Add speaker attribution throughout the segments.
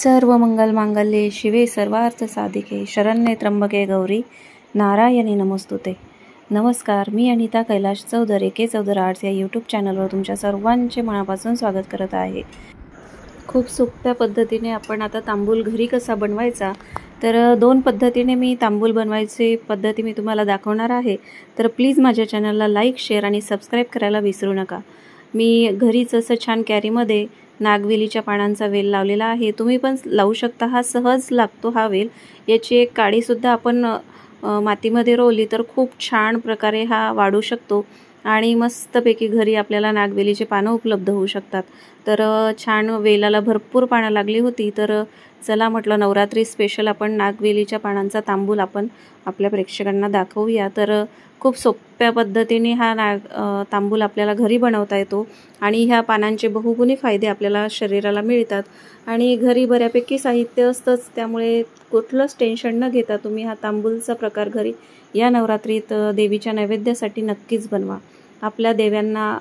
Speaker 1: सर्व मंगल मांगल्ये शिवे सर्वार्थ साधिके शरण्ये त्र्यंबके गौरी नारायणी नमोस्तुते। नमस्कार, मी अनिता कैलाश चौधरी के चौधर आर्ट्स या यूट्यूब चॅनलवर तुमच्या सर्वांचे मनापासून स्वागत करत आहे। खूप सोप्या पद्धतीने आपण आता तांबूल घरी कसा बनवायचा, तर दोन पद्धतीने मी तांबूल बनवायची पद्धती मी तुम्हाला दाखवणार आहे। तर प्लीज माझ्या चॅनलला लाईक, शेअर आणि सबस्क्राईब करायला विसरू नका। मी घरीच असं छान कॅरीमध्ये नागवेलीच्या पानांचा वेल लावलेला आहे, तुम्ही पण लावू शकता। हा सहज लागतो हा वेल। याची एक काडी सुद्धा आपण मातीमध्ये रोवली तर खूप छान प्रकारे हा वाढू शकतो आणि मस्तपैकी घरी आपल्याला नागवेलीचे पानं उपलब्ध होऊ शकतात। तर छान वेलाला भरपूर पानं लागली होती, तर चला म्हटलं नवरात्री स्पेशल आपण नागवेलीच्या पानांचा तांबूल आपण आपल्या प्रेक्षकांना दाखवूया। तर खूप सोप्या पद्धतीने हा तांबूल आपल्याला घरी बनवता येतो आणि ह्या पानांचे बहुगुणी फायदे आपल्याला शरीराला मिळतात आणि घरी बऱ्यापैकी साहित्य असतंच, त्यामुळे कुठलंच टेन्शन न घेता तुम्ही हा तांबूलचा प्रकार घरी या नवरात्रीत देवीच्या नैवेद्यासाठी नक्कीच बनवा। आपल्या देव्यांना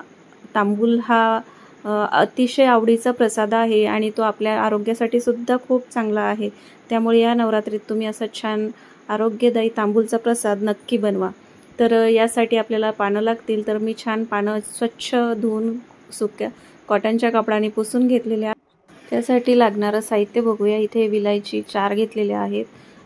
Speaker 1: तांबूल हा अतिशय आवडीचा प्रसाद आहे आणि तो आपल्या आरोग्यासाठी सुद्धा खूप चांगला आहे। त्यामुळे या नवरात्रीत तुम्ही असा छान आरोग्यदायी तांबूलचा प्रसाद नक्की बनवा। तर यासाठी आपल्याला पानं लागतील, तर मी छान पानं स्वच्छ धुवून सुक्या कॉटनच्या कपड्याने पुसून घेतलेले आहे। त्यासाठी लागणारं साहित्य बघूया। इथे विलायची 4 घेतलेले आहेत,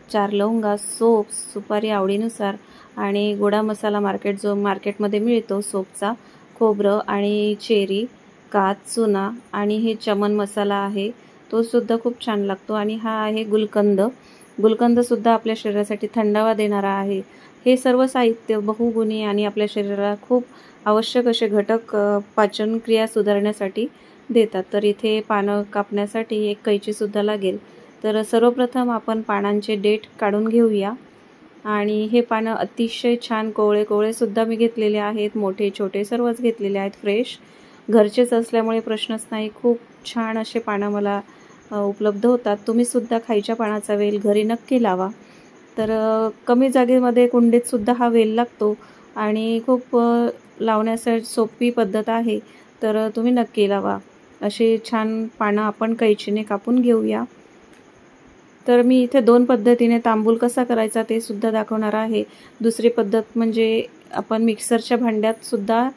Speaker 1: 4 लवंगा, सोप, सुपारी आवडीनुसार आणि गोडा मसाला मार्केटमध्ये मिळतो सोपचा, खोबरं आणि चेरी, कात, चुना आणि हे चमन मसाला आहे, तो सुद्धा खूप छान लागतो। आणि हा आहे गुलकंद सुद्धा आपल्या शरीरासाठी थंडावा देणारा आहे। हे सर्व साहित्य बहुगुणी आणि आपल्या शरीराला खूप आवश्यक असे घटक पाचन क्रिया सुधारण्यासाठी देतात। तर इथे पानं कापण्यासाठी एक कैची सुद्धा लागेल। तर सर्वप्रथम आपण पानांचे देठ काढून घेऊया आणि हे पानं अतिशय छान कोवळे सुद्धा मी घेतलेले आहेत, मोठे छोटे सर्वच घेतलेले आहेत। फ्रेश घरचेच असल्यामुळे प्रश्नच नाही, खूप छान असे पानं मला उपलब्ध होतात। तुम्ही सुद्धा खायच्या पानाचा वेल घरी नक्की लावा। तर कमी जागेमध्ये कुंडीत सुद्धा हा वेल लागतो आणि खूप लावण्यासाठी सोपी पद्धत आहे, तर तुम्ही नक्की लावा। असे छान पानं आपण कैचीने कापून घेऊया। तर मी इथे 2 पद्धतीने तांबूल कसा करायचा ते सुद्धा दाखवणार आहे। दुसरी पद्धत म्हणजे आपण मिक्सरच्या भांड्यात सुद्धा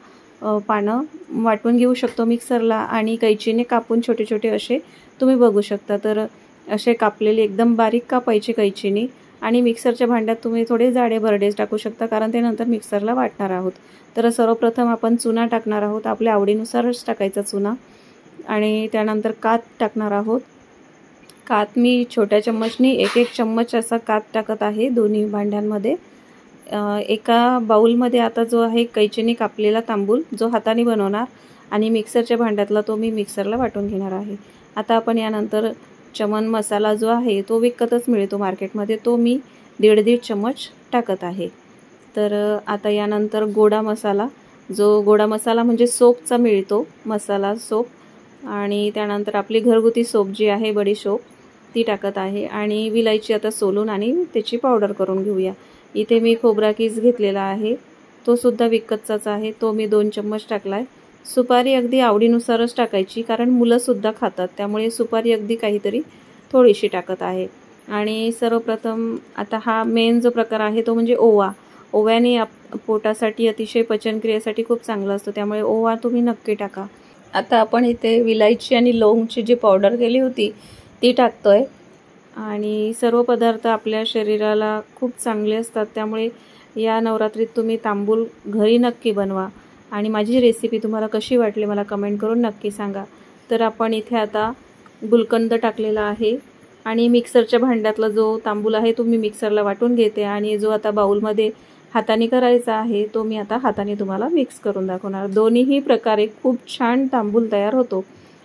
Speaker 1: पानं वाटून घेऊ शकतो मिक्सरला आणि कैचीने कापून छोटे छोटे असे तुम्ही बघू शकता। तर असे कापलेले एकदम बारीक कापायचे कैचीने आणि मिक्सरच्या भांड्यात तुम्ही थोडे जाडे भरडेच टाकू शकता, कारण ते नंतर मिक्सरला वाटणार आहोत। तर सर्वप्रथम आपण चुना टाकणार आहोत, आपल्या आवडीनुसारच टाकायचा चुना आणि त्यानंतर कात टाकणार आहोत। कात मी छोट्या चम्मचनी 1-1 चम्मच असा कात टाकत आहे दोन्ही भांड्यांमध्ये। एका बाउलमध्ये आता जो आहे कैचीने कापलेला तांबूल जो हाताने बनवणार आणि मिक्सरच्या भांड्यातला तो मी मिक्सरला वाटून घेणार आहे। आता आपण यानंतर चमन मसाला जो आहे तो विकतच मिळतो मार्केटमध्ये, तो मी 1.5 चम्मच टाकत आहे। तर आता यानंतर गोडा मसाला म्हणजे सोपचा मिळतो मसाला सोप आणि त्यानंतर आपली घरगुती सोप जी आहे बडीशोप ती टाकत आहे आणि विलायची आता सोलून आणि त्याची पावडर करून घेऊया। इथे मी खोबरा कीस घेतलेला आहे, तो सुद्धा विकतचाच आहे, तो मी 2 चम्मच टाकलाय। सुपारी अगदी आवडीनुसारच टाकायची, कारण मुलं सुद्धा खातात, त्यामुळे सुपारी अगदी काहीतरी थोडीशी टाकत आहे। आणि सर्वप्रथम आता हा मेन जो प्रकार आहे तो म्हणजे ओव्याने पोटासाठी अतिशय पचनक्रियेसाठी खूप चांगला असतो, त्यामुळे ओवा तुम्ही नक्की टाका। आता आपण इथे विलायची आणि लवंगची जी पावडर केली होती ती टाकतोय आणि सर्व पदार्थ आपल्या शरीराला खूप चांगले असतात, त्यामुळे या नवरात्रीत तुम्ही तांबूल घरी नक्की बनवा आणि माझी रेसिपी तुम्हाला कशी वाटली मला कमेंट करून नक्की सांगा। तर आपण इथे आता गुलकंद टाकलेला आहे आणि मिक्सरच्या भांड्यातला जो तांबूल आहे तो मी मिक्सरला वाटून घेते आणि जो आता बाउलमध्ये हाताने करायचा आहे तो मी आता हाताने तुम्हाला मिक्स करून दाखवणार। दोन्हीही प्रकारे खूप छान तांबूल तयार होतो।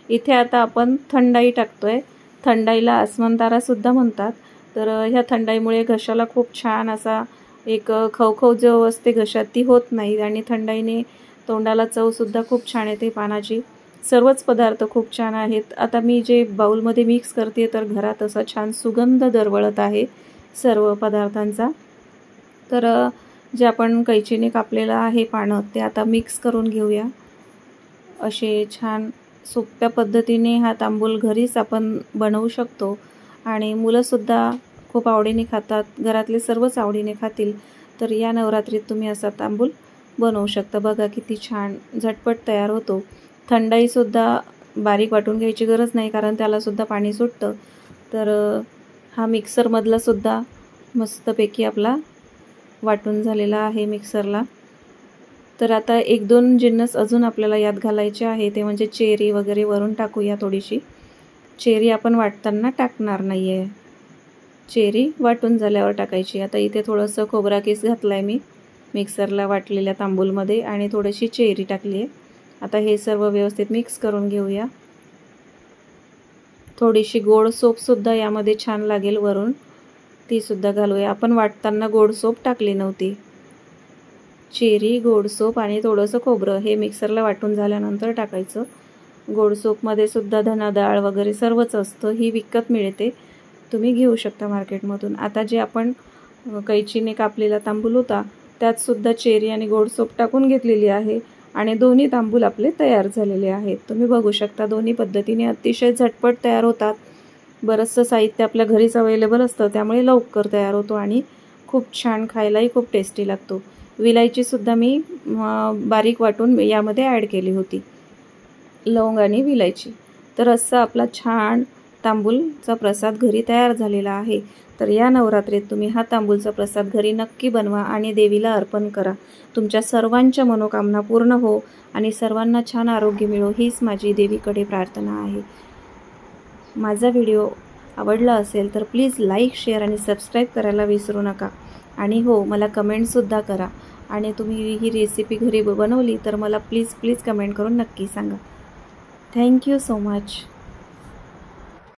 Speaker 1: इथे आता आपण थंडाई टाकतोय, थंडाईला अस्मानतारा सुद्धा म्हणतात। तर ह्या थंडाईमुळे घशाला खूप छान असा एक खवखव जो असते घशात ती होत नाही आणि थंडाईने तोंडाला चव सुद्धा खूप छान येते पानाची। सर्वच पदार्थ खूप छान आहेत। आता मी जे बाउलमध्ये मिक्स करते तर घरात असा छान सुगंध दरवळत आहे सर्व पदार्थांचा। तर जे आपण कैचीने कापलेलं आहे पानं ते आता मिक्स करून घेऊया। असे छान सोप्या पद्धतीने हा तांबूल घरीच आपण बनवू शकतो आणि मुलंसुद्धा खूप आवडीने खातात, घरातले सर्वच आवडीने खातील. तर या नवरात्रीत तुम्ही असा तांबूल बनवू शकता. बघा किती छान झटपट तयार होतो. थंडाईसुद्धा बारीक वाटून घ्यायची गरज नाही, कारण त्यालासुद्धा पाणी सुटतं. तर हा मिक्सरमधलासुद्धा मस्तपैकी आपला वाटून झालेला आहे मिक्सरला. तर आता 1-2 जिन्नस अजून आपल्याला यात घालायचे आहे, ते म्हणजे चेरी वगैरे वरून टाकूया थोडीशी. चेरी आपण वाटताना टाकणार नाही आहे, चेरी वाटून झाल्यावर टाकायची. आता इथे थोडंसं खोबरा किस घातला आहे मी मिक्सरला वाटलेल्या तांबूलमध्ये आणि थोडीशी चेरी टाकली आहे. आता हे सर्व व्यवस्थित मिक्स करून घेऊया. थोडीशी गोड सोपसुद्धा यामध्ये छान लागेल वरून, तीसुद्धा घालूया. आपण वाटताना गोड सोप टाकली नव्हती. चेरी, गोड सोप आणि थोडंसं खोबरं हे मिक्सरला वाटून झाल्यानंतर टाकायचं. गोड सोपमध्ये सुद्धा धना डाळ वगैरे सर्वच असतं, ही विकत मिळते, तुम्ही घेऊ शकता मार्केटमधून. आता जे आपण कैचीने कापलेला तांबूल होता त्यातसुद्धा चेरी आणि गोड सोप टाकून घेतलेली आहे आणि दोन्ही तांबूल आपले तयार झालेले आहेत. तुम्ही बघू शकता दोन्ही पद्धतीने अतिशय झटपट तयार होतात. बरंचसं साहित्य आपल्या घरीच अवेलेबल असतं, त्यामुळे लवकर तयार होतो आणि खूप छान, खायलाही खूप टेस्टी लागतो. विलायचीसुद्धा मी बारीक वाटून यामध्ये ॲड केली होती, लवंग आणि विलायची. तर असा आपला छान तांबूलचा प्रसाद घरी तयार झालेला आहे. तर या नवरात्रीत तुम्ही हा तांबूलचा प्रसाद घरी नक्की बनवा आणि देवीला अर्पण करा. तुमच्या सर्वांच्या मनोकामना पूर्ण हो आणि सर्वांना छान आरोग्य मिळो, हीच माझी देवीकडे प्रार्थना आहे. माझा व्हिडिओ आवडला असेल तर प्लीज लाईक, शेअर आणि सबस्क्राईब करायला विसरू नका. आणि हो, मला कमेंटसुद्धा करा आणि तुम्ही ही रेसिपी घरी बनवली तर मला प्लीज कमेंट करून नक्की सांगा. Thank you so much.